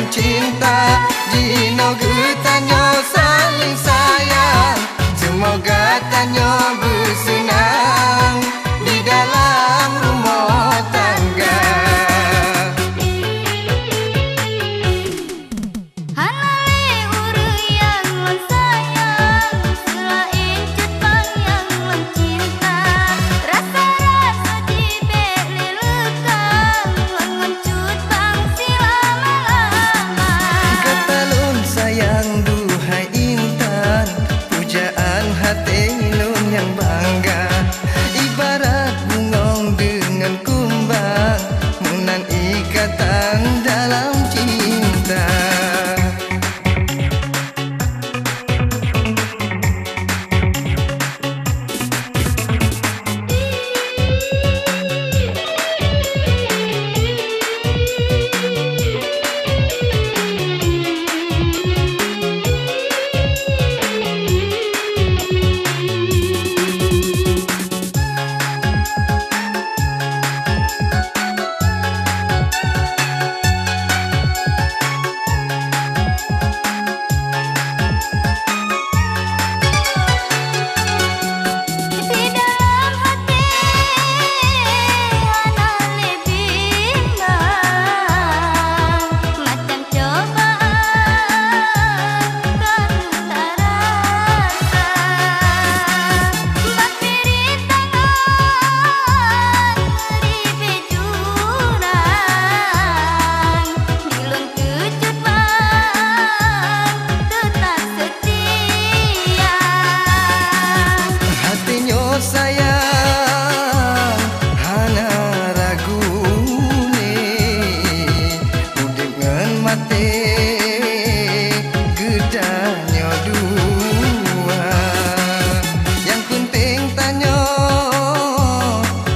cinta, Jino getanyo saling sayang. Semoga tanyo bersenang di dalam rumah tangga. Hanale urang yang sayang, selain cetang yang mencinta. Rasa-rasa cibek lelekang, mengencut bang selama-lama. Ketalun sayang duhai intan, pujaan hati lun yang bangga. Ibarat bungong dengan kumbang, munan ikatan dalam cinta. Di dalam hati hanale bimbang, macam cobaan kan tak rasa. Bapiri tangan ribe jurang, dilun kecut bang tetap setia. Hatinyo sayang, hana ragu ni, udip ngan mati, gedanyo dua. Yang penting tanyo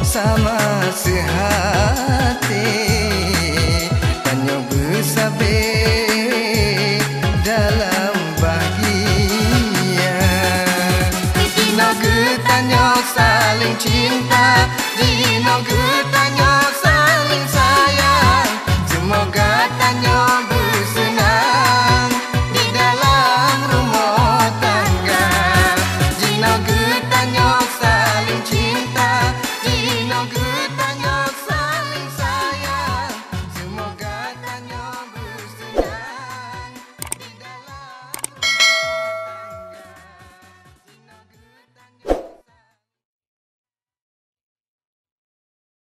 sama sehati, tanyo bersabar.